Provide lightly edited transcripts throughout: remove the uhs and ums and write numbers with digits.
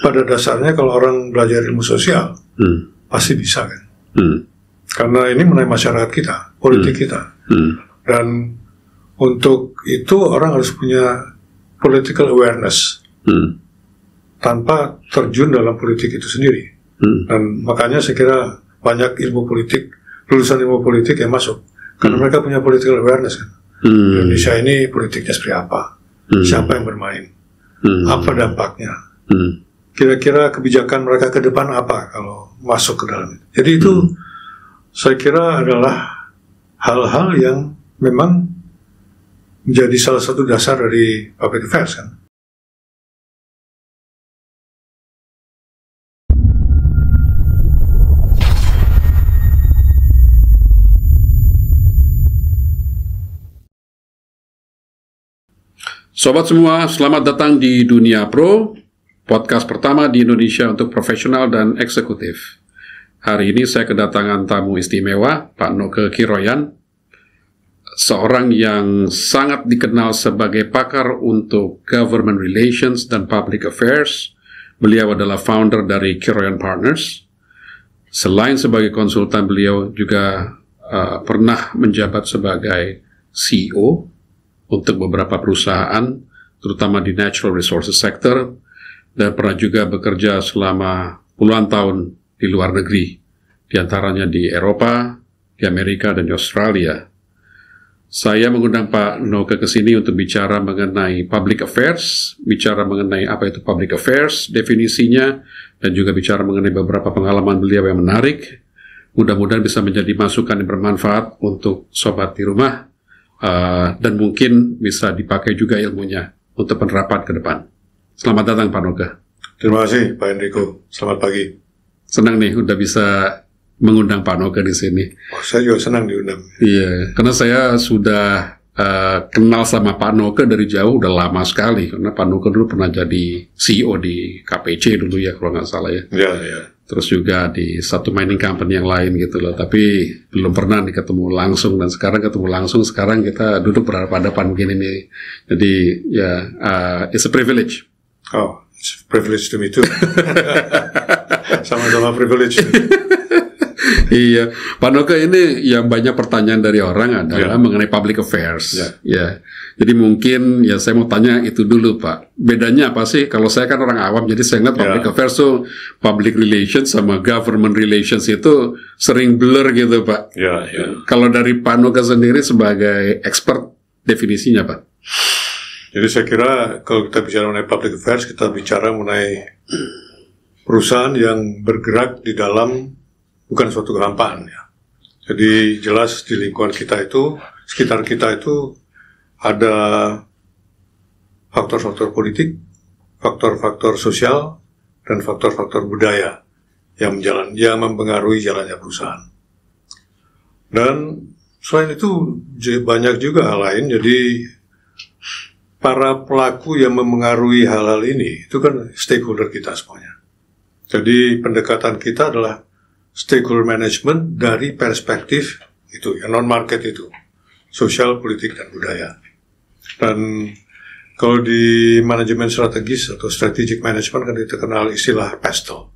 pada dasarnya kalau orang belajar ilmu sosial, pasti bisa kan. Karena ini mengenai masyarakat kita, politik kita. Dan untuk itu orang harus punya political awareness tanpa terjun dalam politik itu sendiri. Dan makanya saya kira banyak ilmu politik, lulusan ilmu politik yang masuk. Karena mereka punya political awareness kan. Indonesia ini politiknya seperti apa? Siapa yang bermain? Apa dampaknya? Kira-kira kebijakan mereka ke depan apa kalau masuk ke dalam itu? Jadi itu saya kira adalah hal-hal yang memang menjadi salah satu dasar dari public affairs kan. Sobat semua, selamat datang di Dunia Pro, podcast pertama di Indonesia untuk profesional dan eksekutif. Hari ini saya kedatangan tamu istimewa, Pak Noke Kiroyan, seorang yang sangat dikenal sebagai pakar untuk government relations dan public affairs. Beliau adalah founder dari Kiroyan Partners. Selain sebagai konsultan, beliau juga pernah menjabat sebagai CEO untuk beberapa perusahaan, terutama di natural resources sector, dan pernah juga bekerja selama puluhan tahun di luar negeri, diantaranya di Eropa, di Amerika, dan di Australia. Saya mengundang Pak Noke ke sini untuk bicara mengenai public affairs, bicara mengenai apa itu public affairs, definisinya, dan juga bicara mengenai beberapa pengalaman beliau yang menarik. Mudah-mudahan bisa menjadi masukan yang bermanfaat untuk sobat di rumah, dan mungkin bisa dipakai juga ilmunya untuk penerapan ke depan. Selamat datang Pak Noke. Terima kasih Pak Enrico. Selamat pagi. Senang nih udah bisa mengundang Pak Noke di sini. Oh, saya juga senang diundang. Iya, karena saya sudah kenal sama Pak Noke dari jauh, udah lama sekali. Karena Pak Noke dulu pernah jadi CEO di KPC dulu ya, kalau nggak salah ya. Iya, iya. Terus juga di satu mining company yang lain gitu loh. Tapi belum pernah ketemu langsung. Dan sekarang ketemu langsung, sekarang kita duduk berhadapan begini nih. Jadi ya, it's a privilege. Oh, it's a privilege to me too. Sama-sama privilege. Iya, Pak Noke, ini yang banyak pertanyaan dari orang adalah mengenai public affairs. Ya, jadi mungkin ya saya mau tanya itu dulu Pak. Bedanya apa sih? Kalau saya kan orang awam, jadi saya ingat public affairs tuh public relations sama government relations itu sering blur gitu Pak. Kalau dari Pak Noke sendiri sebagai expert, definisinya Pak? Jadi saya kira kalau kita bicara mengenai public affairs, kita bicara mengenai perusahaan yang bergerak di dalam bukan suatu kehampaan ya. Jadi jelas di lingkungan kita itu, sekitar kita itu ada faktor-faktor politik, faktor-faktor sosial, dan faktor-faktor budaya yang mempengaruhi jalannya perusahaan. Dan selain itu banyak juga hal lain. Jadi para pelaku yang memengaruhi hal-hal ini itu kan stakeholder kita semuanya. Jadi pendekatan kita adalah stakeholder management dari perspektif itu, ya non-market itu, sosial, politik, dan budaya. Dan kalau di manajemen strategis atau strategic management kan kita kenal istilah PESTEL.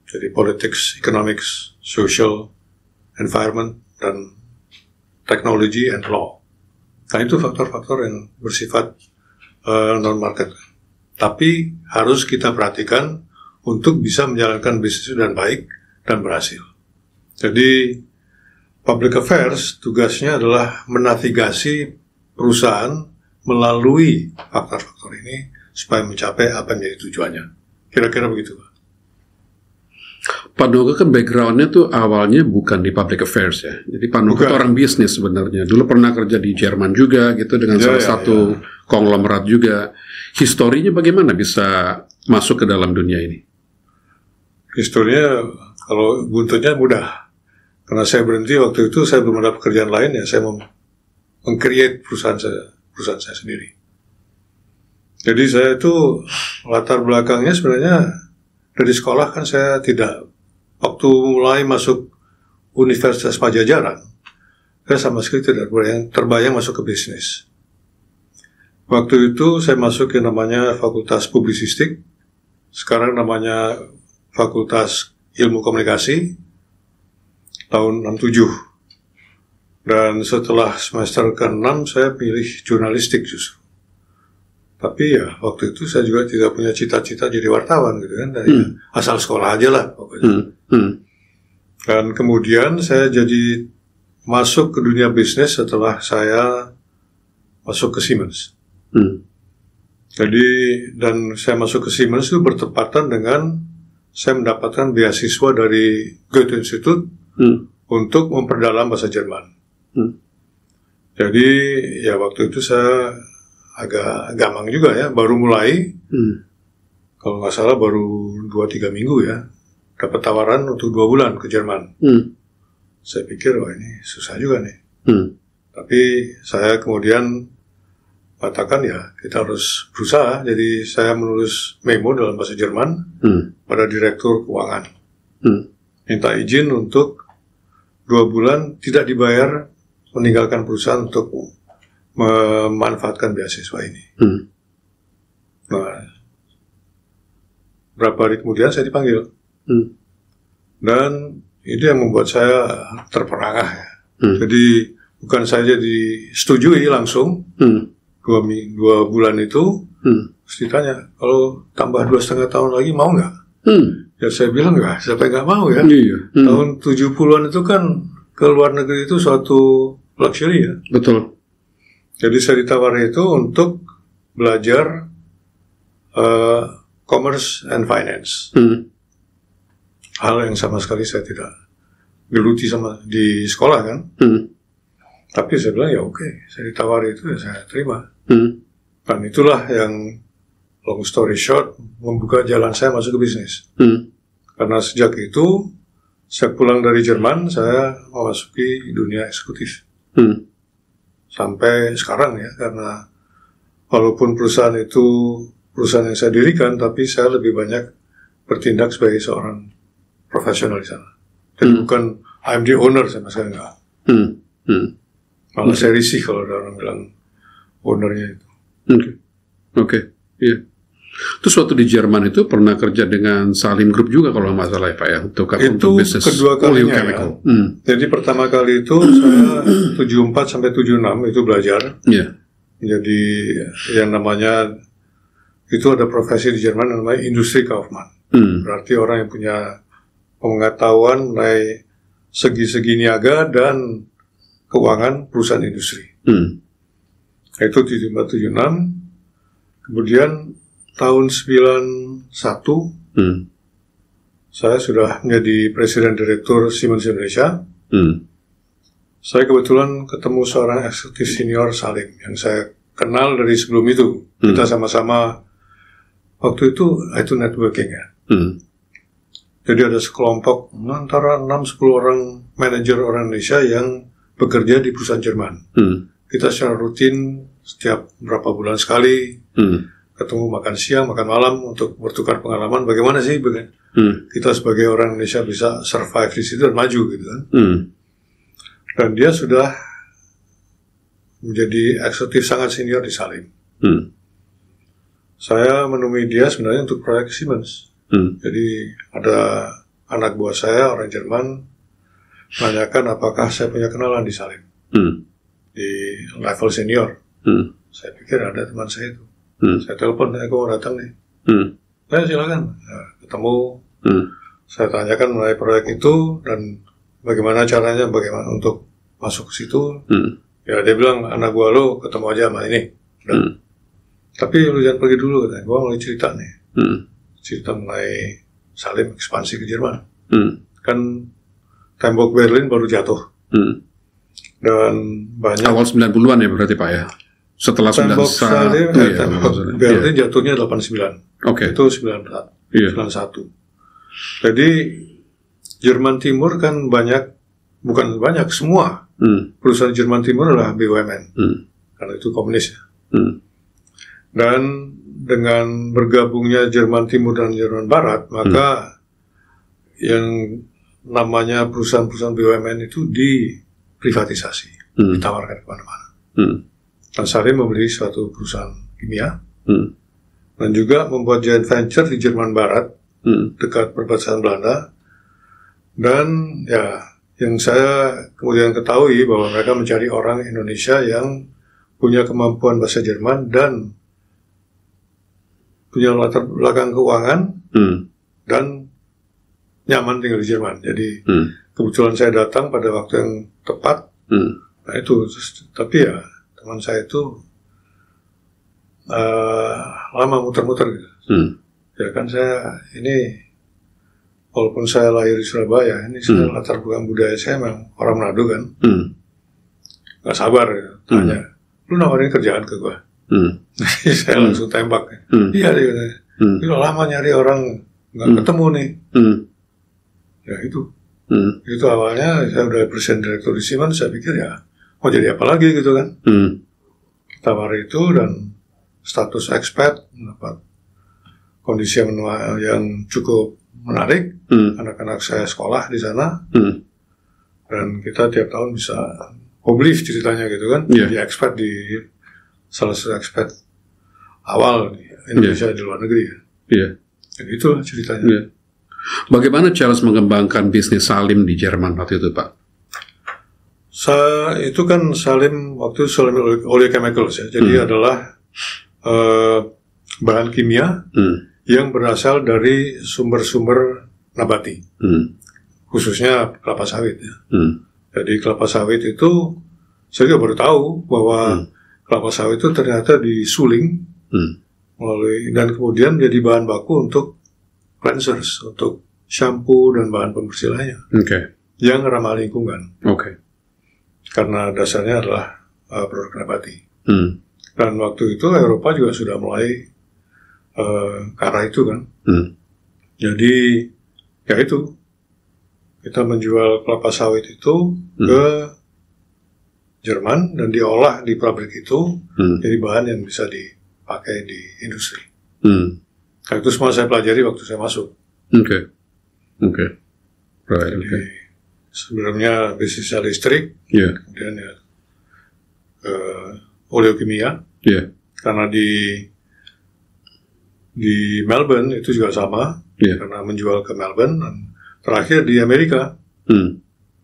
Jadi politics, economics, social, environment, dan technology and law. Nah itu faktor-faktor yang bersifat non-market. Tapi harus kita perhatikan untuk bisa menjalankan bisnis dengan baik dan berhasil. Jadi public affairs tugasnya adalah menavigasi perusahaan melalui faktor-faktor ini supaya mencapai apa yang menjadi tujuannya. Kira-kira begitu Pak. Pak Noke kan background-nya tuh awalnya bukan di public affairs ya. Jadi Pak Noke itu orang bisnis sebenarnya. Dulu pernah kerja di Jerman juga gitu dengan salah satu konglomerat juga. Historinya bagaimana bisa masuk ke dalam dunia ini? Historinya kalau buntutnya mudah. Karena saya berhenti waktu itu, saya belum ada pekerjaan lain ya, saya mau meng-create perusahaan saya sendiri. Jadi saya itu latar belakangnya sebenarnya dari sekolah kan saya tidak, waktu mulai masuk Universitas Pajajaran, saya sama sekali tidak terbayang masuk ke bisnis. Waktu itu saya masuk yang namanya Fakultas Publisistik, sekarang namanya Fakultas Ilmu Komunikasi, tahun 67. Dan setelah semester ke-6 saya pilih jurnalistik justru. Tapi ya waktu itu saya juga tidak punya cita-cita jadi wartawan gitu kan, dari asal sekolah aja lah pokoknya. Dan kemudian saya jadi masuk ke dunia bisnis setelah saya masuk ke Siemens. Jadi, dan saya masuk ke Siemens itu bertepatan dengan saya mendapatkan beasiswa dari Goethe Institut untuk memperdalam bahasa Jerman. Jadi, ya waktu itu saya agak gamang juga ya, baru mulai, kalau nggak salah baru 2-3 minggu ya, dapat tawaran untuk 2 bulan ke Jerman. Saya pikir, wah ini susah juga nih. Tapi saya kemudian katakan ya, kita harus berusaha. Jadi saya menulis memo dalam bahasa Jerman pada Direktur Keuangan. Minta izin untuk 2 bulan tidak dibayar, meninggalkan perusahaan untuk memanfaatkan beasiswa ini. Nah, berapa hari kemudian saya dipanggil. Dan itu yang membuat saya terperangah ya. Jadi bukan saja disetujui langsung 2 bulan itu, terus ditanya kalau tambah 2,5 tahun lagi mau nggak? Ya saya bilang nggak, siapa yang nggak mau ya. Tahun 70-an itu kan ke luar negeri itu suatu luxury ya. Betul. Jadi saya ditawari itu untuk belajar commerce and finance. Hal yang sama sekali saya tidak geluti sama di sekolah kan. Tapi saya bilang ya oke, saya ditawari itu ya saya terima. Dan itulah yang long story short membuka jalan saya masuk ke bisnis. Karena sejak itu saya pulang dari Jerman, saya memasuki dunia eksekutif. Sampai sekarang ya, karena walaupun perusahaan itu perusahaan yang saya dirikan, tapi saya lebih banyak bertindak sebagai seorang profesional di sana. Jadi bukan I'm the owner sama sekali enggak. Malah saya risih kalau ada orang bilang ownernya itu. Oke. Iya. Terus waktu di Jerman itu pernah kerja dengan Salim Group juga kalau nggak salah ya Pak ya, untuk bisnis kedua kalinya ya. Jadi pertama kali itu saya 74 sampai 76 itu belajar. Jadi yang namanya itu ada profesi di Jerman namanya Industriekaufmann. Berarti orang yang punya pengetahuan mengenai segi-segi niaga dan keuangan perusahaan industri. Itu 76. Kemudian tahun 91 saya sudah menjadi Presiden Direktur Siemens Indonesia. Saya kebetulan ketemu seorang eksekutif senior Salim yang saya kenal dari sebelum itu. Kita sama-sama waktu itu networking ya. Jadi ada sekelompok antara 6-10 orang manajer orang Indonesia yang bekerja di perusahaan Jerman. Kita secara rutin setiap berapa bulan sekali ketemu, makan siang, makan malam untuk bertukar pengalaman bagaimana sih kita sebagai orang Indonesia bisa survive di situ dan maju gitu kan. Dan dia sudah menjadi eksekutif sangat senior di Salim. Saya menemui dia sebenarnya untuk proyek Siemens. Jadi ada anak buah saya orang Jerman menanyakan apakah saya punya kenalan di Salim di level senior. Saya pikir ada teman saya itu. Saya telepon, aku mau datang nih. Nah, silakan. Nah, ketemu. Saya tanyakan mengenai proyek itu dan bagaimana caranya, bagaimana untuk masuk ke situ. Ya dia bilang, anak gua lo ketemu aja sama ini. Tapi lu jangan pergi dulu katanya. Gua mulai cerita nih. Cerita mengenai Salim ekspansi ke Jerman. Kan tembok Berlin baru jatuh. Dan banyak awal 90-an ya berarti Pak ya. Setelah 91 ya. Berlin jatuhnya 89. Itu 91. Jadi Jerman Timur kan bukan banyak, semua perusahaan Jerman Timur adalah BUMN. Karena itu komunis ya. Dan dengan bergabungnya Jerman Timur dan Jerman Barat, maka yang namanya perusahaan-perusahaan BUMN itu diprivatisasi, ditawarkan kemana-mana. Dan Salim membeli suatu perusahaan kimia dan juga membuat joint venture di Jerman Barat, dekat perbatasan Belanda. Dan ya, yang saya kemudian ketahui bahwa mereka mencari orang Indonesia yang punya kemampuan bahasa Jerman dan punya latar belakang keuangan dan nyaman tinggal di Jerman. Jadi kebetulan saya datang pada waktu yang tepat. Nah itu, tapi ya teman saya itu lama muter-muter gitu. Ya kan saya ini, walaupun saya lahir di Surabaya, ini saya latar belakang budaya saya memang orang Manado kan. Gak sabar ya, tanya, lu nawarin kerjaan ke gua? Saya langsung tembak. Iya dia katanya. Udah lama nyari orang, nggak ketemu nih. Ya itu. Itu awalnya saya udah presiden direktur di Siemens, saya pikir ya mau jadi apa lagi gitu kan. Tawar itu dan status expat, mendapat kondisi yang cukup menarik. Anak-anak saya sekolah di sana, dan kita tiap tahun bisa uplift ceritanya gitu kan. Jadi expat di salah satu expat awal di Indonesia di luar negeri ya. Jadi itulah ceritanya. Bagaimana Charles mengembangkan bisnis Salim di Jerman waktu itu, Pak? Itu kan Salim waktu itu Salim Oleochemicals ya. Jadi adalah bahan kimia yang berasal dari sumber-sumber nabati, khususnya kelapa sawit ya. Jadi kelapa sawit itu saya juga baru tahu bahwa kelapa sawit itu ternyata disuling melalui, dan kemudian jadi bahan baku untuk cleansers, untuk shampoo dan bahan pembersih lainnya yang ramah lingkungan. Karena dasarnya adalah produk nabati. Dan waktu itu Eropa juga sudah mulai ke arah itu kan. Jadi ya itu, kita menjual kelapa sawit itu ke Jerman dan diolah di pabrik itu jadi bahan yang bisa dipakai di industri. Nah, itu semua saya pelajari waktu saya masuk. Sebelumnya bisnisnya listrik, kemudian ya oleokimia. Karena di Melbourne itu juga sama, karena menjual ke Melbourne, dan terakhir di Amerika,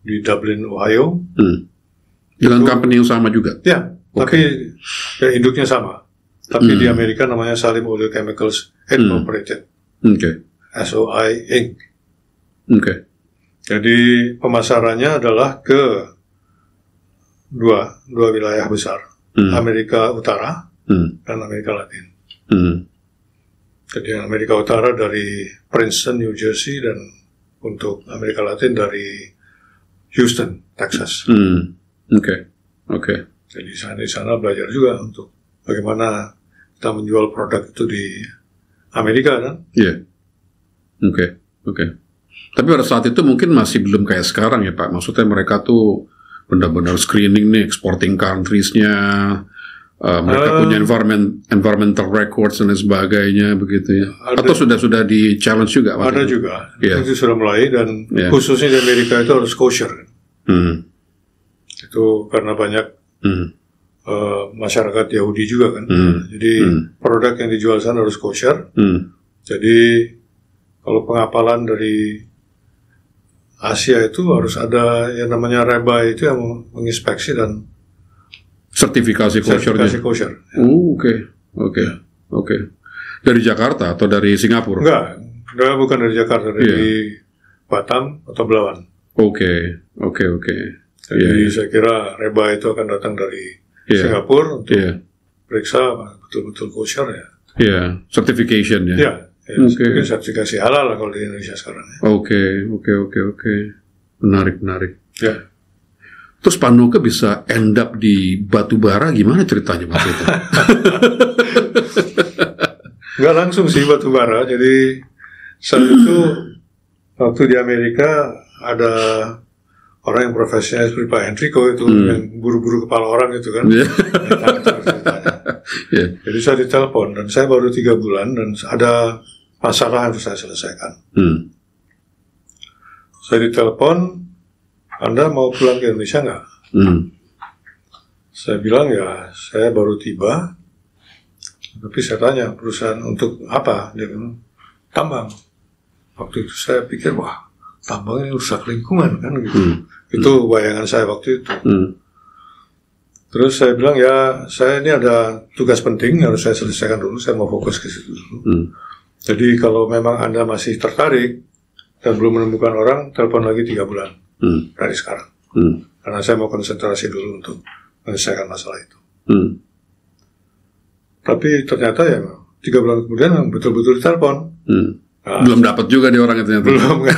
di Dublin, Ohio. Dengan company yang sama juga? Ya, tapi ya, induknya sama. Tapi di Amerika namanya Salim Oleochemicals Incorporated, SOI Inc. Jadi pemasarannya adalah ke dua wilayah besar, Amerika Utara dan Amerika Latin. Jadi Amerika Utara dari Princeton, New Jersey, dan untuk Amerika Latin dari Houston, Texas. Jadi di sana belajar juga untuk bagaimana kita menjual produk itu di Amerika kan? Tapi pada saat itu mungkin masih belum kayak sekarang ya Pak. Maksudnya mereka tuh benar-benar screening nih, exporting countries-nya, mereka punya environmental records dan sebagainya begitu ya. Atau sudah di challenge juga? Ada juga. Itu sudah mulai, dan khususnya di Amerika itu harus kosher. Itu karena banyak masyarakat Yahudi juga kan. Jadi produk yang dijual sana harus kosher. Jadi kalau pengapalan dari Asia itu harus ada yang namanya REBA itu yang menginspeksi dan sertifikasi kosher. Oke. Dari Jakarta atau dari Singapura? Enggak, bukan dari Jakarta, dari Batam atau Belawan. Oke. Jadi saya kira REBA itu akan datang dari Singapura untuk periksa betul-betul kosher ya. Certification ya. Mungkin sertifikasi halal lah kalau di Indonesia sekarang ya. Oke. Menarik. Ya. Terus Pak Noke bisa end up di batu bara, gimana ceritanya waktu itu? Nggak langsung sih batu bara. Jadi saat itu waktu di Amerika ada orang yang profesinya seperti Pak Enrico itu yang buru-buru kepala orang itu kan. Jadi saya ditelepon dan saya baru 3 bulan dan ada masalah yang harus saya selesaikan. Saya ditelepon, Anda mau pulang ke Indonesia nggak? Saya bilang ya, saya baru tiba Tapi saya tanya, perusahaan untuk apa? Dia bilang, tambang. Waktu itu saya pikir, wah, tambang ini rusak lingkungan kan gitu. Itu bayangan saya waktu itu. Terus saya bilang, ya saya ini ada tugas penting harus saya selesaikan dulu, saya mau fokus ke situ dulu. Jadi kalau memang Anda masih tertarik dan belum menemukan orang, telepon lagi 3 bulan dari sekarang. Karena saya mau konsentrasi dulu untuk menyelesaikan masalah itu. Tapi ternyata ya 3 bulan kemudian betul-betul ditelepon. Belum dapat juga di orang itu ternyata. Belum kan.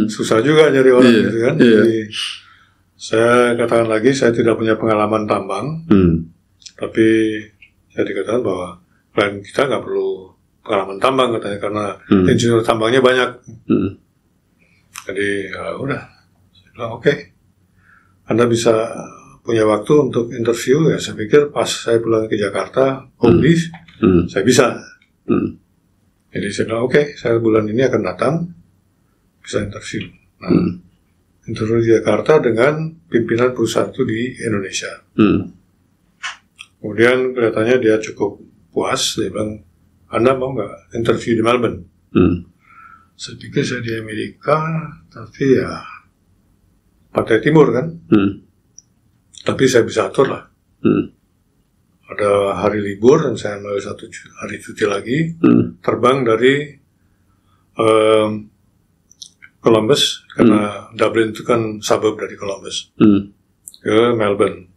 Susah juga nyari orang gitu kan. Jadi saya katakan lagi, saya tidak punya pengalaman tambang. Tapi saya dikatakan bahwa klien kita nggak perlu pengalaman tambang katanya, karena insinyur tambangnya banyak. Jadi ya udah, saya bilang oke. Anda bisa punya waktu untuk interview, ya saya pikir pas saya pulang ke Jakarta, saya bisa. Jadi saya bilang oke, saya bulan ini akan datang, bisa interview. Nah, interview di Jakarta dengan pimpinan perusahaan itu di Indonesia. Kemudian kelihatannya dia cukup puas, dia bilang, Anda mau nggak interview di Melbourne? Saya pikir saya di Amerika, tapi ya Pantai Timur kan. Tapi saya bisa atur lah. Ada hari libur dan saya ambil 1 hari cuti lagi, terbang dari Columbus, karena Dublin itu kan suburb dari Columbus, ke Melbourne.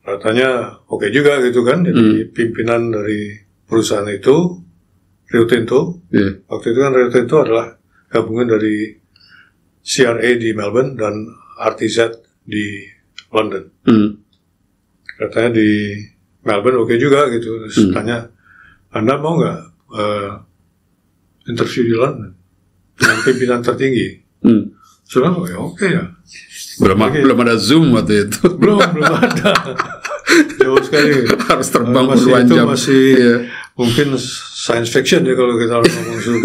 Katanya oke juga gitu kan. Jadi pimpinan dari perusahaan itu, Rio Tinto, waktu itu kan Rio Tinto adalah gabungan dari CRA di Melbourne dan RTZ di London. Katanya di Melbourne oke juga gitu. Terus tanya, Anda mau nggak interview di London dengan pimpinan tertinggi? Sudah, ya oke ya. Belum ada Zoom waktu itu. Belum ada. Jauh sekali. Harus terbang masih puluhan itu jam. Masih mungkin science fiction ya kalau kita ngomong Zoom.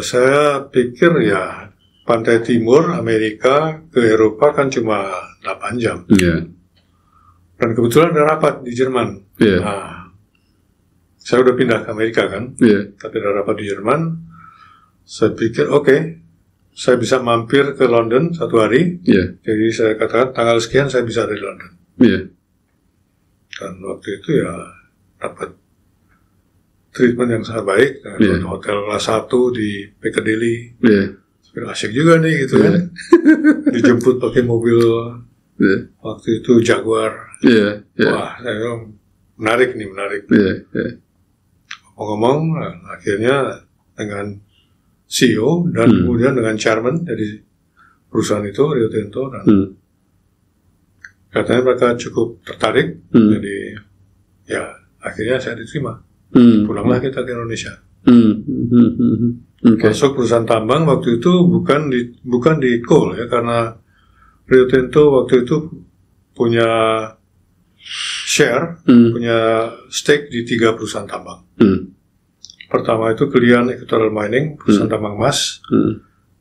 Saya pikir ya Pantai Timur Amerika ke Eropa kan cuma 8 jam. Dan kebetulan ada rapat di Jerman. Nah, saya udah pindah ke Amerika kan. Tapi ada rapat di Jerman. Saya pikir oke, saya bisa mampir ke London 1 hari. Jadi saya katakan tanggal sekian saya bisa ada di London. Dan waktu itu ya dapat treatment yang sangat baik. Dapat hotel kelas 1 di Piccadilly. Asik juga nih gitu kan. Dijemput pakai mobil waktu itu Jaguar. Wah, saya bilang menarik. Ngomong, akhirnya dengan CEO dan kemudian dengan chairman dari perusahaan itu, Rio Tinto, dan katanya mereka cukup tertarik. Jadi ya akhirnya saya diterima. Pulanglah kita ke Indonesia. Masuk perusahaan tambang waktu itu bukan di coal ya, karena Rio Tinto waktu itu punya share, punya stake di 3 perusahaan tambang. Pertama itu Kelian Equatorial Mining, perusahaan tambang emas,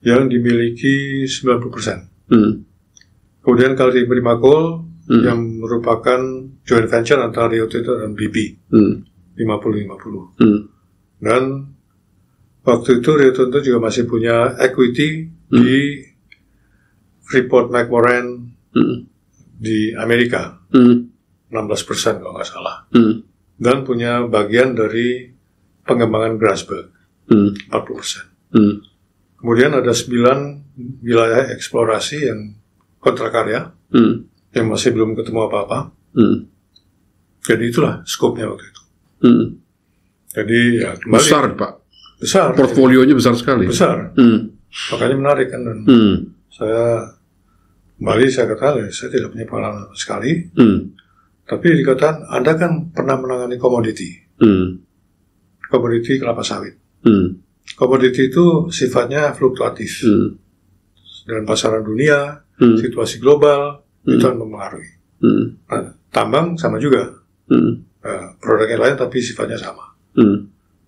yang dimiliki 90%. Kemudian Kalti Primakol, yang merupakan joint venture antara Rio Tinto dan BP, 50-50. Dan waktu itu Rio Tinto juga masih punya equity di Freeport-McMoRan di Amerika, 16% kalau nggak salah. Dan punya bagian dari pengembangan Grasberg, 40%. Kemudian ada 9 wilayah eksplorasi yang kontrak-karya, yang masih belum ketemu apa-apa. Jadi itulah skopnya waktu itu. Jadi ya kembali, besar Pak. Besar. Portfolionya besar sekali. Besar. Makanya menarik kan. Dan saya kembali, saya katakan saya tidak punya pengalaman sekali. Tapi dikatakan Anda kan pernah menangani komoditi. Komoditi kelapa sawit. Komoditi itu sifatnya fluktuatif. Dan pasaran dunia, situasi global, itu akan mempengaruhi. Nah, tambang sama juga. Produknya lain tapi sifatnya sama.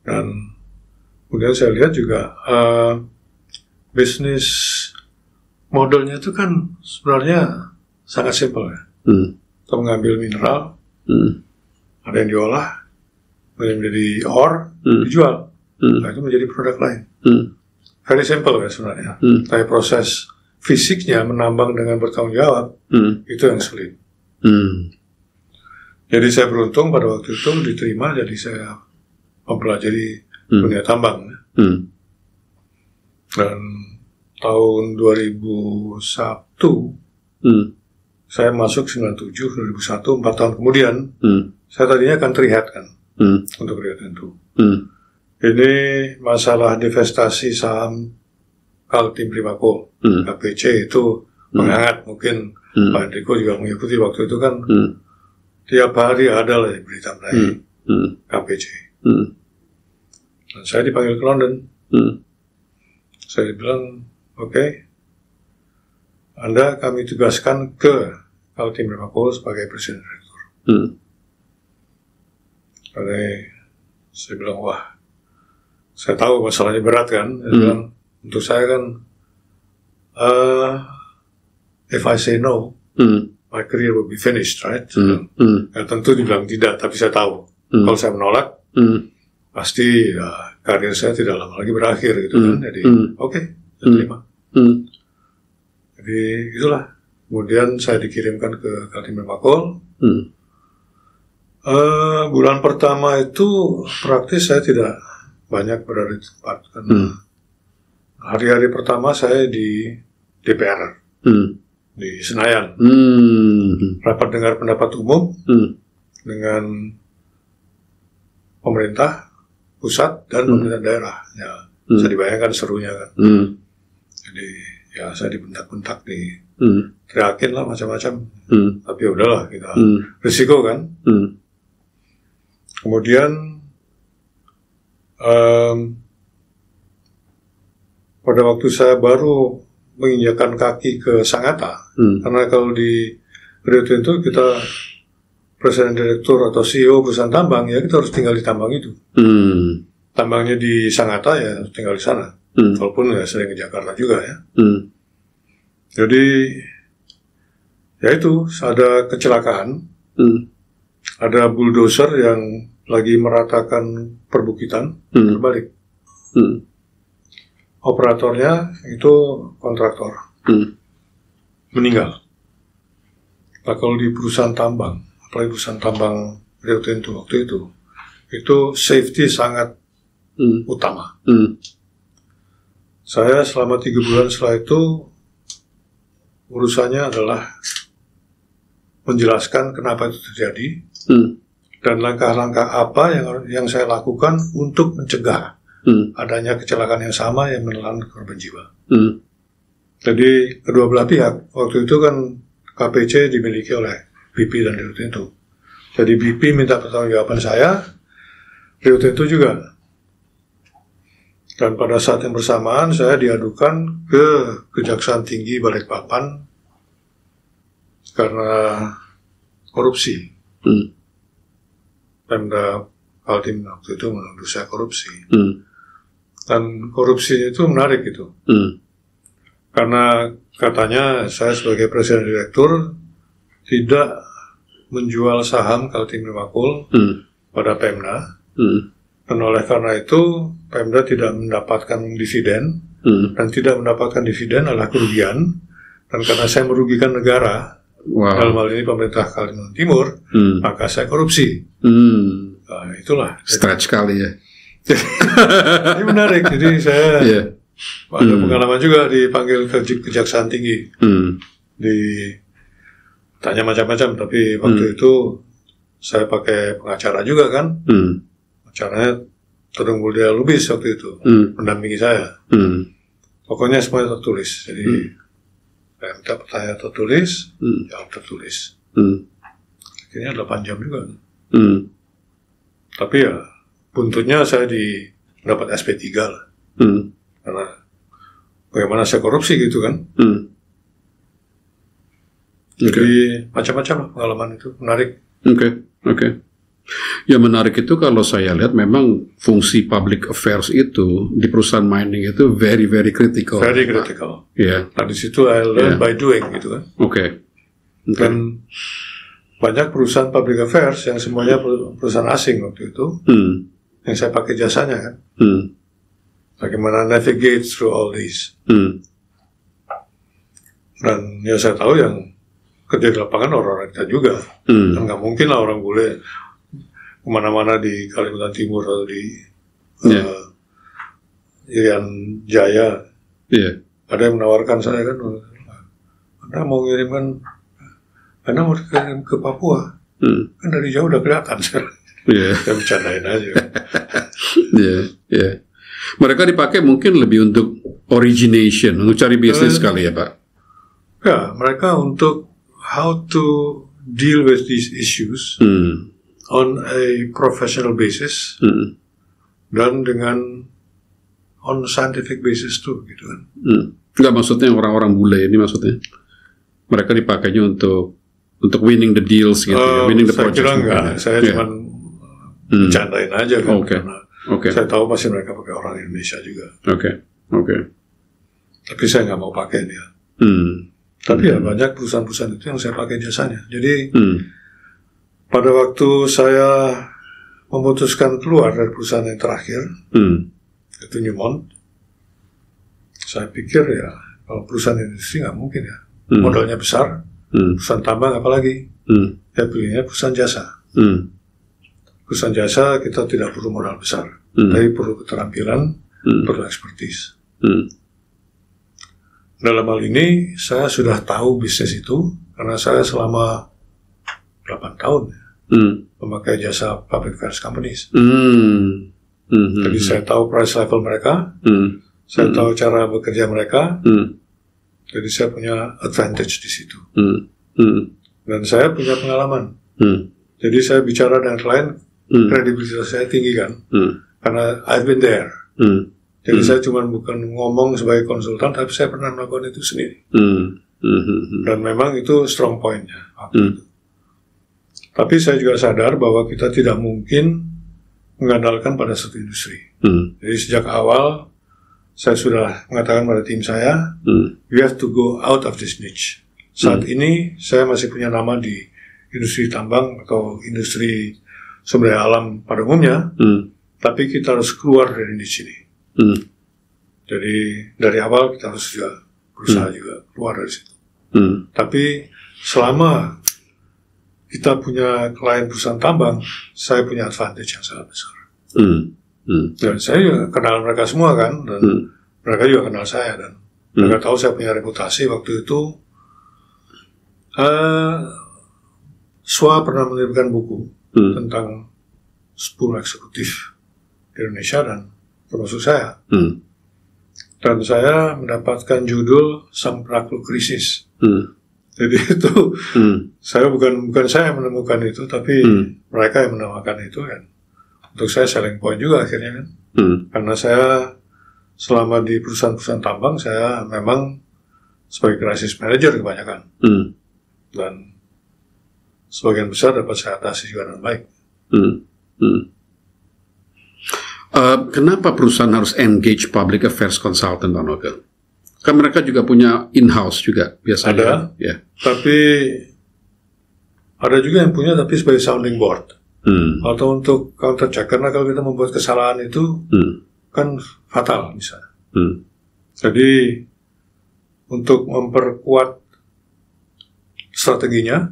Dan kemudian saya lihat juga bisnis modelnya itu kan sebenarnya sangat simpel ya. Kita mengambil mineral, Ada yang diolah menjadi ore, dijual. Nah, itu menjadi produk lain. Very simple ya sebenarnya. Tapi proses fisiknya menambang dengan bertanggung jawab itu yang sulit. Jadi saya beruntung pada waktu itu diterima, jadi saya mempelajari dunia tambang. Dan tahun 2001 saya masuk 97, 2001, 4 tahun kemudian saya tadinya country head kan untuk Rio Tinto. Ini masalah divestasi saham Kaltim Primakol, KPC itu menghangat. Mungkin Pak Enrico juga mengikuti waktu itu kan, tiap hari ada lah berita mengenai KPC. Dan saya dipanggil ke London. Saya bilang, oke, Anda kami tugaskan ke Kaltim Primakol sebagai presiden direktur. Jadi saya bilang, wah, saya tahu masalahnya berat kan. Saya bilang, untuk saya kan, if I say no, my career will be finished, right? Ya, tentu dibilang tidak, tapi saya tahu. Kalau saya menolak, pasti ya, karir saya tidak lama lagi berakhir gitu kan. Jadi, oke, saya terima. Jadi, itulah. Kemudian saya dikirimkan ke Kaltim Primakol. Bulan pertama itu praktis saya tidak banyak berada di tempat. Karena hari-hari pertama saya di DPR. Di Senayan. Rapat dengar pendapat umum dengan pemerintah pusat dan pemerintah daerah. Ya, bisa dibayangkan serunya kan. Jadi ya saya dibentak-bentak, teriakin lah macam-macam. Tapi ya udahlah, kita risiko kan. Kemudian pada waktu saya baru menginjakan kaki ke Sangatta, karena kalau di Rio Tinto kita presiden direktur atau CEO perusahaan tambang, ya kita harus tinggal di tambang itu. Tambangnya di Sangatta, ya harus tinggal di sana. Walaupun ya sering ke Jakarta juga ya. Jadi ya itu ada kecelakaan, ada bulldozer yang lagi meratakan perbukitan terbalik. Operatornya itu kontraktor, meninggal. Nah, kalau di perusahaan tambang, apalagi perusahaan tambang Rio Tinto waktu itu safety sangat utama. Saya selama 3 bulan setelah itu urusannya adalah menjelaskan kenapa itu terjadi dan langkah-langkah apa yang saya lakukan untuk mencegah adanya kecelakaan yang sama yang menelan korban jiwa. Jadi kedua belah pihak waktu itu kan KPC dimiliki oleh BP dan Rio Tinto. Jadi BP minta pertanggungjawaban saya, Rio Tinto juga. Dan pada saat yang bersamaan saya diadukan ke Kejaksaan Tinggi Balikpapan karena korupsi. Pemda Kaltim waktu itu menuduh saya korupsi. Dan korupsinya itu menarik itu. Karena katanya saya sebagai presiden direktur tidak menjual saham Kaltim Primakol pada Pemda. Dan oleh karena itu Pemda tidak mendapatkan dividen, dan tidak mendapatkan dividen adalah kerugian. Dan karena saya merugikan negara, dalam hal ini pemerintah Kalimantan Timur, maka saya korupsi. Nah, itulah. Stretch sekali ya. Ini menarik. Jadi saya ada pengalaman juga dipanggil ke Kejaksaan Tinggi. Ditanya macam-macam, tapi waktu itu saya pakai pengacara juga kan. Acaranya Todong Mulia Lubis waktu itu mendampingi saya. Pokoknya semuanya tertulis. Jadi saya minta pertanyaan tertulis, jawab tertulis. Akhirnya 8 jam juga. Tapi ya buntutnya saya dapat SP3 lah. Karena bagaimana saya korupsi gitu kan. Jadi macam-macam pengalaman itu menarik. Oke. Ya menarik itu kalau saya lihat memang fungsi public affairs itu di perusahaan mining itu very very critical. Very critical. Ya. Nah di situ I learn by doing gitu kan. Oke. Dan banyak perusahaan public affairs yang semuanya perusahaan asing waktu itu, yang saya pakai jasanya kan. Bagaimana navigate through all these. Dan ya saya tahu yang kerja di lapangan orang-orang kita juga. Kan nggak mungkin lah orang bule kemana-mana di Kalimantan Timur atau di Irian Jaya. Ada yang menawarkan saya kan, Anda mau kirim ke Papua, kan dari jauh udah kelihatan. Saya bercandain aja. Mereka dipakai mungkin lebih untuk origination, untuk cari bisnis kali ya Pak? Ya, mereka untuk how to deal with these issues on a professional basis dan dengan on scientific basis tuh gitu kan. Enggak, maksudnya orang-orang bule ini maksudnya mereka dipakainya untuk winning the deals gitu ya, winning the project. Saya kira enggak, saya cuma bercandain aja kan. Saya tahu pasti mereka pakai orang Indonesia juga. Tapi saya nggak mau pakai dia. Tapi ya banyak perusahaan-perusahaan itu yang saya pakai jasanya. Jadi pada waktu saya memutuskan keluar dari perusahaan yang terakhir, itu Newmont, saya pikir ya kalau perusahaan industri nggak mungkin ya, modalnya besar, perusahaan tambang apalagi, saya pilihnya perusahaan jasa. Perusahaan jasa kita tidak perlu modal besar, tapi perlu keterampilan, perlu expertise. Dalam hal ini saya sudah tahu bisnis itu karena saya selama 8 tahun memakai jasa public affairs companies. Jadi saya tahu price level mereka, saya tahu cara bekerja mereka, jadi saya punya advantage di situ. Dan saya punya pengalaman. Jadi saya bicara dengan klien, kredibilitas saya tinggi kan, karena I've been there. Jadi saya cuma bukan ngomong sebagai konsultan, tapi saya pernah melakukan itu sendiri. Dan memang itu strong point-nya waktu itu. Tapi saya juga sadar bahwa kita tidak mungkin mengandalkan pada satu industri. Jadi sejak awal saya sudah mengatakan pada tim saya, we have to go out of this niche. Saat ini saya masih punya nama di industri tambang atau industri sumber daya alam pada umumnya, tapi kita harus keluar dari niche ini. Jadi dari awal kita harus juga berusaha juga keluar dari situ. Tapi selama kita punya klien perusahaan tambang, saya punya advantage yang sangat besar. Dan saya juga kenal mereka semua kan, dan mereka juga kenal saya, dan mereka tahu saya punya reputasi waktu itu. SWA pernah menerbitkan buku tentang 10 eksekutif di Indonesia dan termasuk saya. Dan saya mendapatkan judul Sang Pelaku Krisis. Jadi itu saya bukan saya yang menemukan itu, tapi mereka yang menamakan itu kan. Untuk saya selling point juga akhirnya kan. Karena saya selama di perusahaan-perusahaan tambang saya memang sebagai crisis manager kebanyakan. Dan sebagian besar dapat saya atasi juga dengan baik. Kenapa perusahaan harus engage public affairs consultant, Pak Noke? Kan mereka juga punya in-house juga biasanya. Ada, tapi ada juga yang punya tapi sebagai sounding board. Atau untuk counter check, karena kalau kita membuat kesalahan itu kan fatal misalnya. Jadi untuk memperkuat strateginya,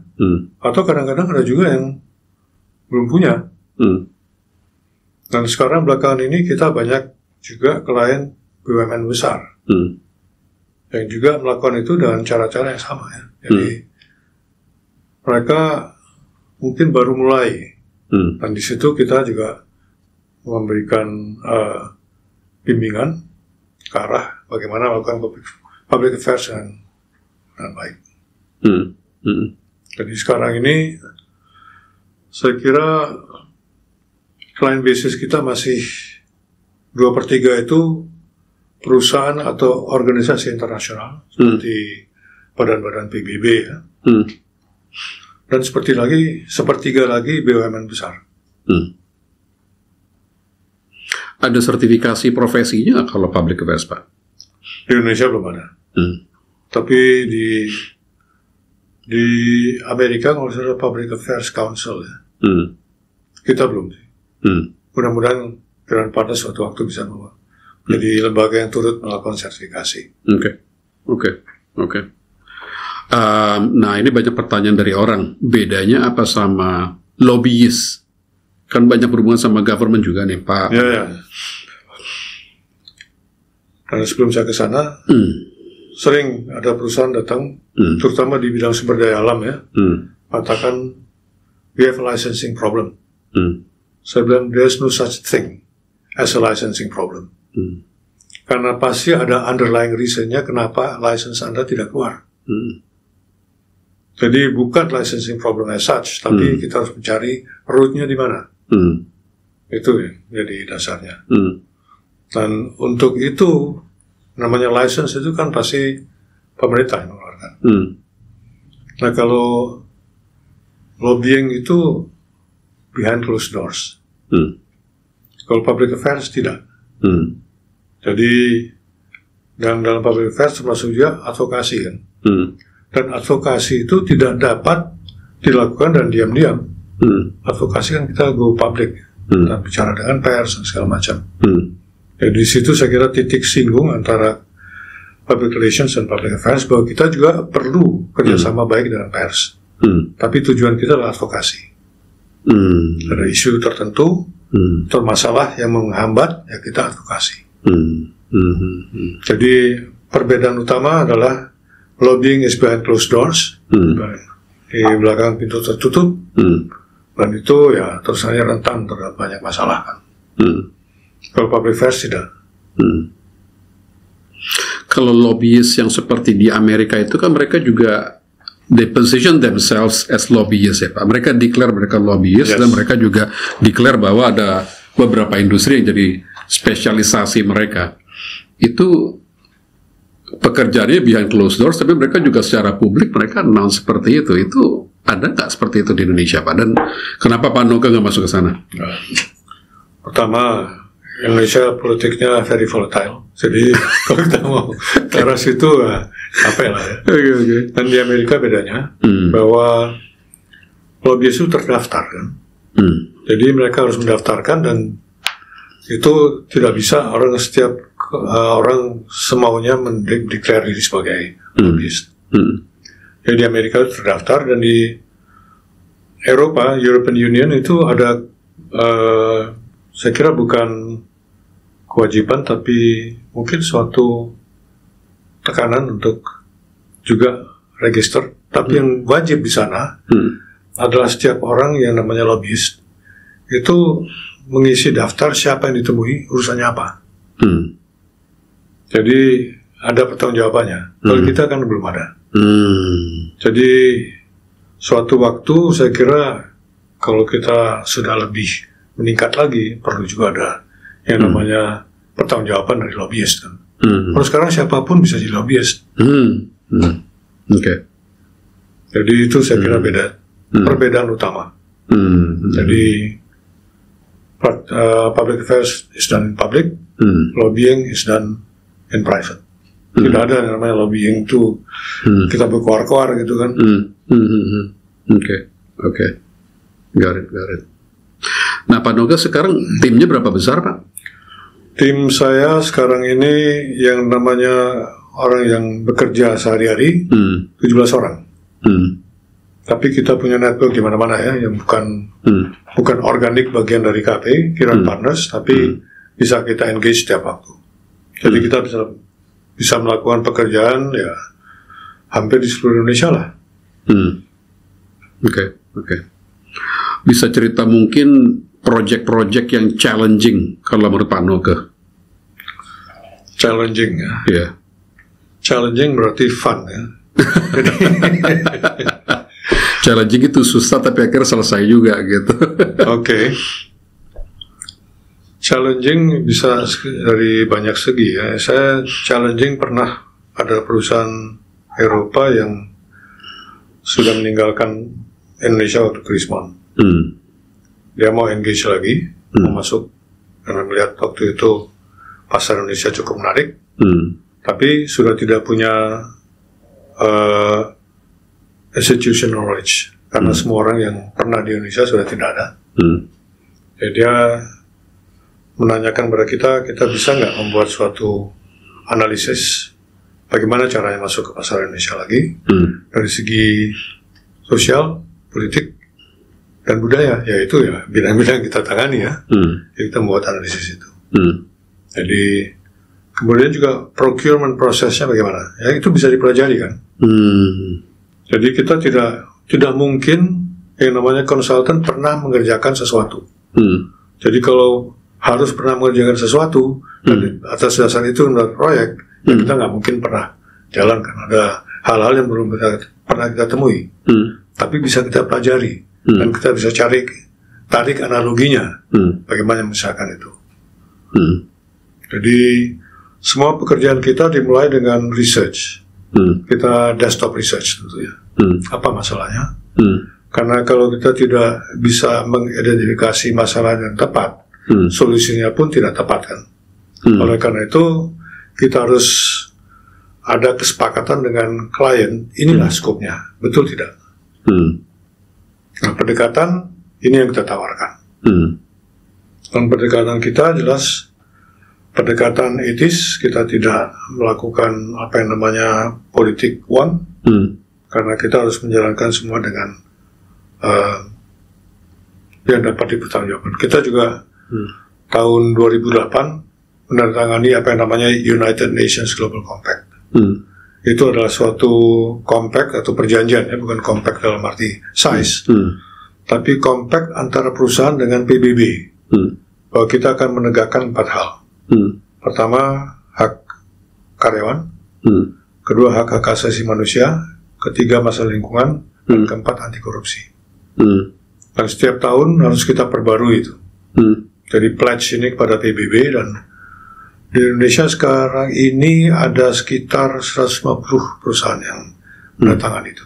atau kadang-kadang ada juga yang belum punya. Dan sekarang belakangan ini kita banyak juga klien BUMN besar yang juga melakukan itu dengan cara-cara yang sama ya. Jadi mereka mungkin baru mulai, dan di situ kita juga memberikan bimbingan ke arah bagaimana melakukan public affairs dengan baik. Jadi sekarang ini saya kira client basis kita masih 2/3 itu perusahaan atau organisasi internasional seperti badan-badan PBB ya. Dan sepertiga lagi BUMN besar. Ada sertifikasi profesinya kalau public affairs, Pak? Di Indonesia belum ada. Tapi di Di Amerika kalau salah Public Affairs Council ya. Kita belum sih. Mudah-mudahan Kiron Partners suatu waktu bisa jadi lembaga yang turut melakukan sertifikasi. Oke. Nah, ini banyak pertanyaan dari orang. Bedanya apa sama lobbyist? Kan banyak berhubungan sama government juga nih, Pak. Ya. Dan sebelum saya ke sana, sering ada perusahaan datang, terutama di bidang sumber daya alam ya, katakan we have a licensing problem. Saya bilang there's no such thing as a licensing problem. Karena pasti ada underlying reasonnya kenapa license Anda tidak keluar. Jadi bukan licensing problem as such, tapi kita harus mencari root-nya di mana. Itu ya, jadi dasarnya. Dan untuk itu, namanya license itu kan pasti pemerintah yang mengeluarkan. Nah kalau lobbying itu behind closed doors. Kalau public affairs tidak. Jadi dalam public affairs termasuk juga advokasi kan. Dan advokasi itu tidak dapat dilakukan dan diam-diam. Advokasi kan kita go public, dan bicara dengan pers dan segala macam. Jadi di situ saya kira titik singgung antara public relations dan public affairs bahwa kita juga perlu kerjasama baik dengan pers. Tapi tujuan kita adalah advokasi. Ada isu tertentu, masalah yang menghambat, ya kita advokasi. Jadi perbedaan utama adalah lobbying is behind closed doors, di belakang pintu tertutup, dan itu ya terus saja rentan terhadap banyak masalah kan. Kalau public affairs tidak. Kalau lobbyist yang seperti di Amerika itu kan mereka juga they position themselves as lobbyists ya Pak. Mereka declare mereka lobbyist, dan mereka juga declare bahwa ada beberapa industri yang jadi spesialisasi mereka. Itu pekerjaannya behind closed doors, tapi mereka juga secara publik mereka announce seperti itu. Itu ada nggak seperti itu di Indonesia Pak? Dan kenapa Pak Noke nggak masuk ke sana? Pertama, Indonesia politiknya very volatile. Jadi kalau kita mau teras itu apa lah ya. Dan di Amerika bedanya bahwa lobbyist itu terdaftar kan. Jadi mereka harus mendaftarkan, dan itu tidak bisa setiap orang semaunya mendeklarasi diri sebagai lobbyist. Jadi di Amerika itu terdaftar, dan di Eropa, European Union itu ada saya kira bukan kewajiban tapi mungkin suatu tekanan untuk juga register. Tapi yang wajib di sana adalah setiap orang yang namanya lobbyist itu mengisi daftar siapa yang ditemui, urusannya apa. Jadi ada pertanggungjawabannya. Kalau kita kan belum ada. Jadi suatu waktu saya kira kalau kita sudah lebih meningkat lagi, perlu juga ada yang namanya pertanggungjawaban dari lobbyist kan. Kalau sekarang siapapun bisa jadi lobbyist. Jadi itu saya kira perbedaan utama. Jadi public affairs is done in public, lobbying is done in private. Tidak ada yang namanya lobbying itu kita berkoar-koar gitu kan. Oke. Got it. Nah, Pak Noke sekarang timnya berapa besar, Pak? Tim saya sekarang ini yang namanya orang yang bekerja sehari-hari 17 orang. Tapi kita punya network di mana-mana ya, yang bukan organik bagian dari KP, Kiron Partners, tapi bisa kita engage setiap waktu. Jadi kita bisa melakukan pekerjaan ya hampir di seluruh Indonesia lah. Oke. Bisa cerita mungkin project-project yang challenging kalau menurut Pak Noke? Challenging ya? Iya. Challenging berarti fun ya. Challenging itu susah tapi akhirnya selesai juga gitu. Oke. Challenging bisa dari banyak segi ya. Saya challenging pernah ada perusahaan Eropa yang sudah meninggalkan Indonesia waktu Krismon. Dia mau engage lagi, mau masuk, karena melihat waktu itu pasar Indonesia cukup menarik, tapi sudah tidak punya institutional knowledge, karena semua orang yang pernah di Indonesia sudah tidak ada. Jadi dia menanyakan kepada kita bisa nggak membuat suatu analisis bagaimana caranya masuk ke pasar Indonesia lagi dari segi sosial, politik, dan budaya, yaitu ya bidang-bidang kita tangani ya. Jadi kita membuat analisis itu. Jadi kemudian juga procurement prosesnya bagaimana? Ya itu bisa dipelajari kan. Jadi kita tidak mungkin yang namanya konsultan pernah mengerjakan sesuatu. Jadi kalau harus pernah mengerjakan sesuatu dan atas dasar itu menurut proyek, ya kita nggak mungkin pernah jalankan. Ada hal-hal yang belum pernah kita temui, tapi bisa kita pelajari dan kita bisa tarik analoginya bagaimana misalkan itu. Jadi semua pekerjaan kita dimulai dengan research. Kita desktop research tentunya. Apa masalahnya? Karena kalau kita tidak bisa mengidentifikasi masalah yang tepat, solusinya pun tidak tepat kan. Oleh karena itu kita harus ada kesepakatan dengan klien, inilah skopnya, betul tidak? Nah, pendekatan ini yang kita tawarkan. Dan pendekatan kita jelas pendekatan etis, kita tidak melakukan apa yang namanya politik uang, karena kita harus menjalankan semua dengan yang dapat dipertanggungjawabkan. Kita juga tahun 2008 menandatangani apa yang namanya United Nations Global Compact. Itu adalah suatu compact atau perjanjian, ya, bukan compact dalam arti size, tapi compact antara perusahaan dengan PBB, bahwa kita akan menegakkan 4 hal. Pertama, hak karyawan, kedua, hak asasi manusia, ketiga, masalah lingkungan, dan keempat, anti korupsi. Dan setiap tahun harus kita perbarui itu. Jadi pledge ini kepada PBB, dan di Indonesia sekarang ini ada sekitar 150 perusahaan yang menandatangani itu.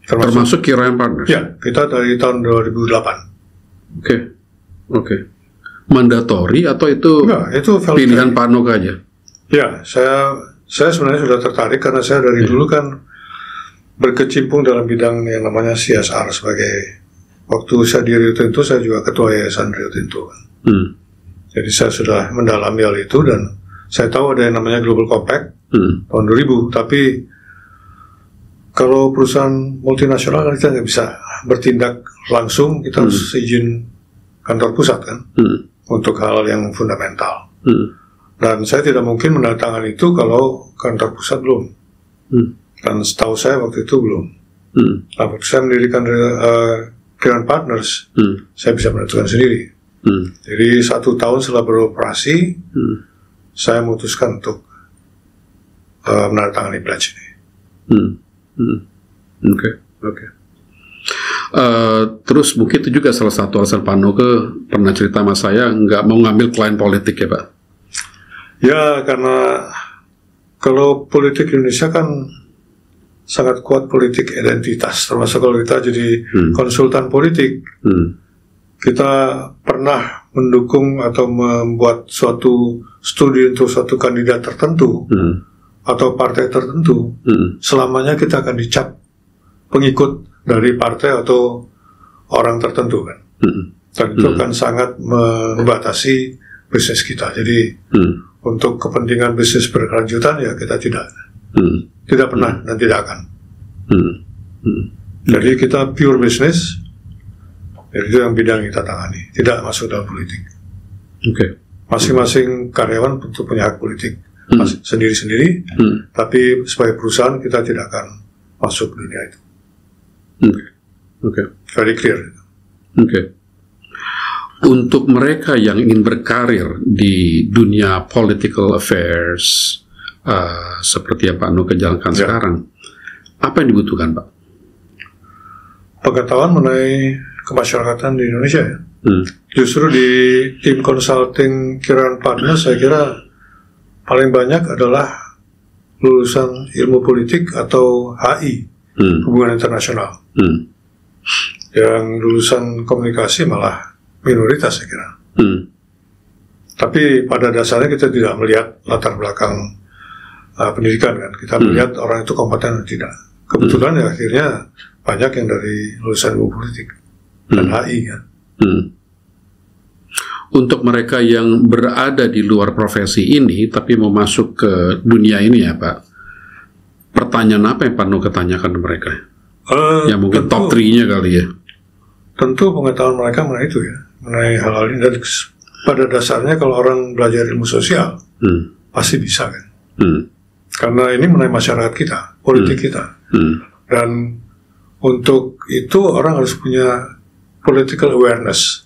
Termasuk Kiroyan Partners? Ya, kita dari tahun 2008. Oke. Mandatori atau itu, enggak, itu pilihan Pak Nok aja? Ya, saya sebenarnya sudah tertarik karena saya dari dulu kan berkecimpung dalam bidang yang namanya CSR sebagai, waktu saya di Rio Tinto saya juga ketua Yayasan Rio Tinto kan. Jadi saya sudah mendalami hal itu dan saya tahu ada yang namanya Global Compact tahun 2000, tapi kalau perusahaan multinasional kita nggak bisa bertindak langsung, kita harus izin kantor pusat kan, untuk hal yang fundamental. Dan saya tidak mungkin menandatangani itu kalau kantor pusat belum. Dan setahu saya waktu itu belum. Nah, waktu saya mendirikan Kiroyan Partners, saya bisa menentukan sendiri. Jadi 1 tahun setelah beroperasi, saya memutuskan untuk menandatangani pledge ini. Oke. Terus mungkin itu juga salah satu alasan Pak Nok pernah cerita sama saya nggak mau ngambil klien politik ya Pak? Ya, karena kalau politik Indonesia kan sangat kuat politik identitas, termasuk kalau kita jadi konsultan politik. Kita pernah mendukung atau membuat suatu studi untuk suatu kandidat tertentu atau partai tertentu, selamanya kita akan dicap pengikut dari partai atau orang tertentu kan. Dan itu akan sangat membatasi bisnis kita. Jadi untuk kepentingan bisnis berkelanjutan ya kita tidak pernah dan tidak akan. Jadi kita pure business. Jadi itu yang bidang kita tangani, tidak masuk dalam politik. Masing-masing karyawan tentu punya hak politik sendiri-sendiri, tapi sebagai perusahaan kita tidak akan masuk dunia itu. Very clear. Untuk mereka yang ingin berkarir di dunia political affairs seperti yang Pak Nok jalankan sekarang, apa yang dibutuhkan Pak? Pengetahuan mengenai kemasyarakatan di Indonesia ya. Justru di tim consulting Kiroyan Partners saya kira paling banyak adalah lulusan ilmu politik atau HI, hubungan internasional. Yang lulusan komunikasi malah minoritas saya kira. Tapi pada dasarnya kita tidak melihat latar belakang pendidikan kan, kita melihat orang itu kompeten atau tidak. Kebetulan ya akhirnya banyak yang dari lulusan ilmu politik dan HI kan. Untuk mereka yang berada di luar profesi ini tapi mau masuk ke dunia ini ya Pak, pertanyaan apa yang Pak Noh ketanyakan ke mereka? Yang mungkin top 3-nya kali ya. Tentu pengetahuan mereka mengenai itu ya, mengenai hal-hal ini. Dan pada dasarnya kalau orang belajar ilmu sosial pasti bisa kan. Karena ini mengenai masyarakat kita, politik kita. Dan untuk itu orang harus punya political awareness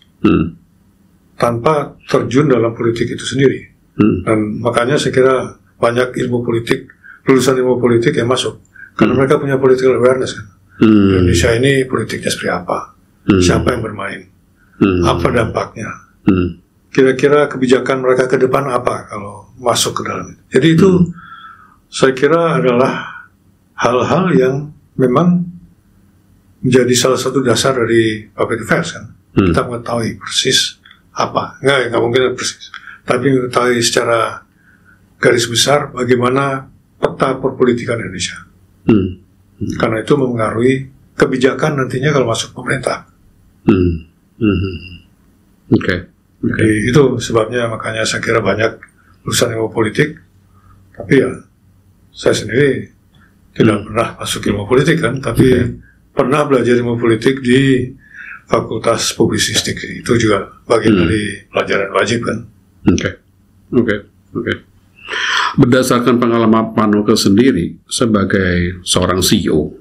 tanpa terjun dalam politik itu sendiri. Dan makanya saya kira banyak ilmu politik, lulusan ilmu politik yang masuk karena mereka punya political awareness kan. Indonesia ini politiknya seperti apa, siapa yang bermain, apa dampaknya, kira-kira kebijakan mereka ke depan apa kalau masuk ke dalam itu. Jadi itu saya kira adalah hal-hal yang memang menjadi salah satu dasar dari public affairs kan. Kita mengetahui persis apa, nggak mungkin persis, tapi mengetahui secara garis besar bagaimana peta perpolitikan Indonesia. Karena itu mempengaruhi kebijakan nantinya kalau masuk pemerintah. Jadi itu sebabnya makanya saya kira banyak lulusan ilmu politik, tapi ya saya sendiri tidak pernah masuk ilmu politik kan, tapi pernah belajar ilmu politik di Fakultas Publisistik. Itu juga bagian dari pelajaran wajib kan. Oke. Berdasarkan pengalaman Pak Noh sendiri sebagai seorang CEO,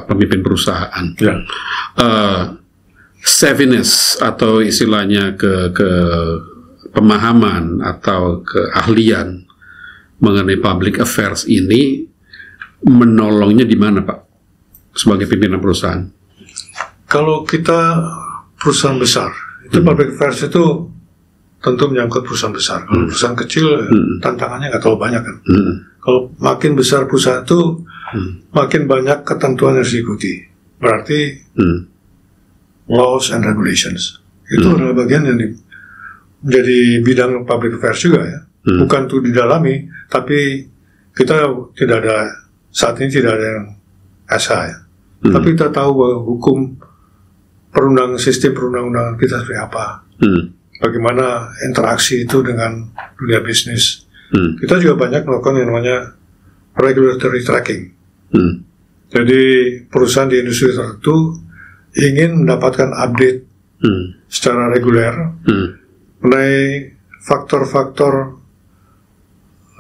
pemimpin perusahaan, savviness atau istilahnya ke pemahaman atau keahlian mengenai public affairs ini menolongnya di mana Pak sebagai pimpinan perusahaan? Kalau kita perusahaan besar, itu public affairs itu tentu menyangkut perusahaan besar. Kalau perusahaan kecil, tantangannya nggak terlalu banyak kan. Kalau makin besar perusahaan itu, makin banyak ketentuan yang harus diikuti. Berarti laws and regulations itu adalah bagian yang menjadi bidang public affairs juga ya. Bukan itu didalami, tapi kita tidak ada saat ini tidak ada yang SH ya. Tapi kita tahu bahwa hukum sistem perundang-undangan kita seperti apa. Bagaimana interaksi itu dengan dunia bisnis. Kita juga banyak melakukan yang namanya regulatory tracking. Jadi perusahaan di industri tertentu ingin mendapatkan update secara reguler mengenai faktor-faktor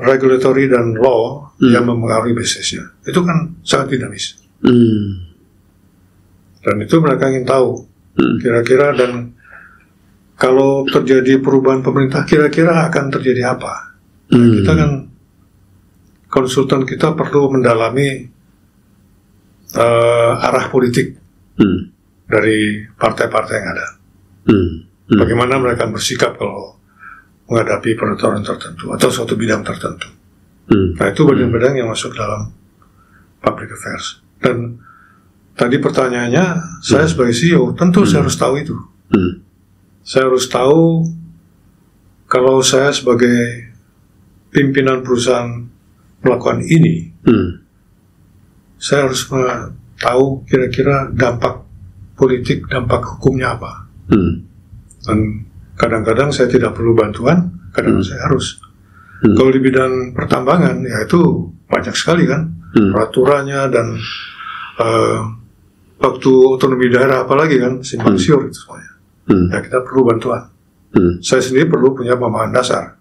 regulatory dan law yang mempengaruhi bisnisnya. Itu kan sangat dinamis. Dan itu mereka ingin tahu kira-kira, dan kalau terjadi perubahan pemerintah kira-kira akan terjadi apa. Kita kan konsultan kita perlu mendalami arah politik dari partai-partai yang ada. Bagaimana mereka bersikap kalau menghadapi peraturan tertentu atau suatu bidang tertentu. Nah itu bagian-bagian yang masuk dalam public affairs. Dan tadi pertanyaannya, saya sebagai CEO tentu saya harus tahu itu. Saya harus tahu kalau saya sebagai pimpinan perusahaan melakukan ini, saya harus tahu kira-kira dampak politik, dampak hukumnya apa. Dan kadang-kadang saya tidak perlu bantuan, kadang-kadang saya harus. Kalau di bidang pertambangan, ya itu banyak sekali kan peraturannya dan waktu otonomi daerah apalagi kan simpang siur itu semuanya. Ya kita perlu bantuan. Saya sendiri perlu punya pemahaman dasar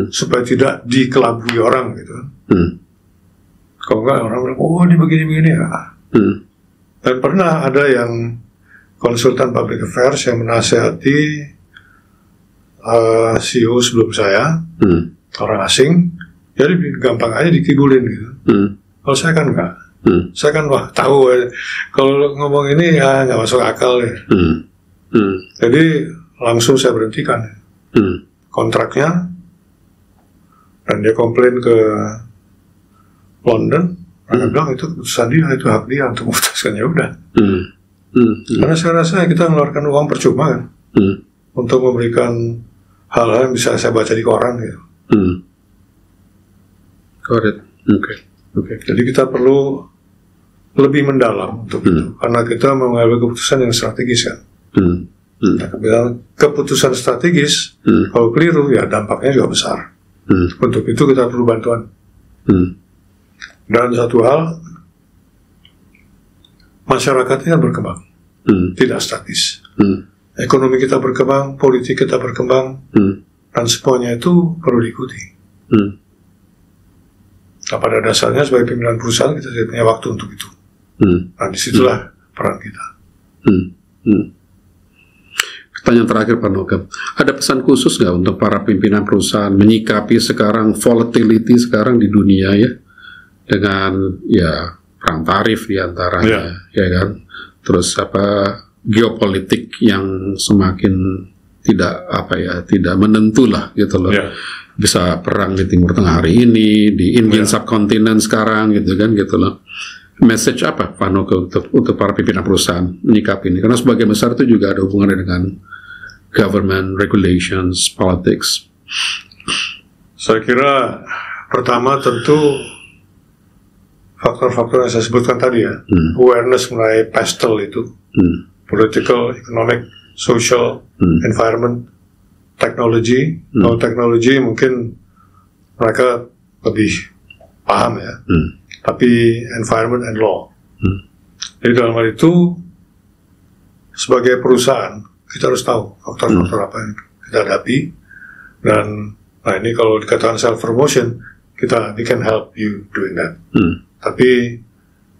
supaya tidak dikelabui orang gitu. Kalau enggak orang bilang, oh ini begini-begini ya. Dan pernah ada yang konsultan public affairs yang menasihati CEO sebelum saya, orang asing, jadi gampang aja dikibulin gitu. Kalau saya kan enggak. Saya kan wah tahu kalau ngomong ini ya nggak masuk akal ya. Jadi langsung saya berhentikan kontraknya, dan dia komplain ke London. Mereka bilang itu keputusan dia, itu hak dia untuk memutuskan, ya udah. Karena saya rasa kita mengeluarkan uang percuma kan untuk memberikan hal-hal yang bisa saya baca di koran gitu. Got it. Okay. Jadi kita perlu lebih mendalam untuk itu, karena kita mengambil keputusan yang strategis kan. Nah, keputusan strategis kalau keliru ya dampaknya juga besar. Untuk itu kita perlu bantuan. Dan satu hal, masyarakatnya berkembang, tidak statis. Ekonomi kita berkembang, politik kita berkembang, dan semuanya itu perlu diikuti. Nah, pada dasarnya sebagai pimpinan perusahaan kita tidak punya waktu untuk itu. Nah, disitulah peran kita. Pertanyaan terakhir Pak Noke, ada pesan khusus nggak untuk para pimpinan perusahaan menyikapi sekarang volatility sekarang di dunia ya, dengan ya perang tarif diantaranya, ya kan, terus geopolitik yang semakin tidak menentu lah gitu loh. Bisa perang di Timur Tengah hari ini, di Indian subcontinent sekarang gitu kan gitu loh. Message apa Pak Noke untuk para pimpinan perusahaan menyikapi ini? Karena sebagian besar itu juga ada hubungannya dengan government, regulations, politics. Saya kira pertama tentu faktor-faktor yang saya sebutkan tadi ya, awareness mengenai pastel itu, political, economic, social, environment, technology. Kalau teknologi mungkin mereka lebih paham ya, tapi environment and law. Jadi dalam hal itu sebagai perusahaan kita harus tahu faktor-faktor apa yang kita hadapi, dan nah ini kalau dikatakan self promotion, we can help you doing that. Tapi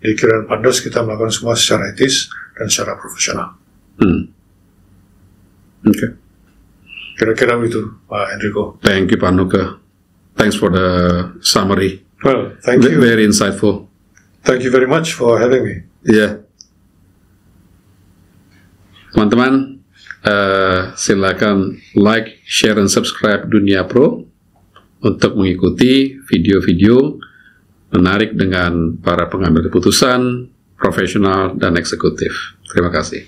di Kiroyan Partners kita melakukan semua secara etis dan secara profesional. Okay. Kira-kira itu Pak Enrico. Thank you Pak Noke. Thanks for the summary. Well, thank you. Very insightful. Thank you very much for having me. Yeah. Teman-teman, silakan like, share, dan subscribe Dunia Pro untuk mengikuti video-video menarik dengan para pengambil keputusan, profesional, dan eksekutif. Terima kasih.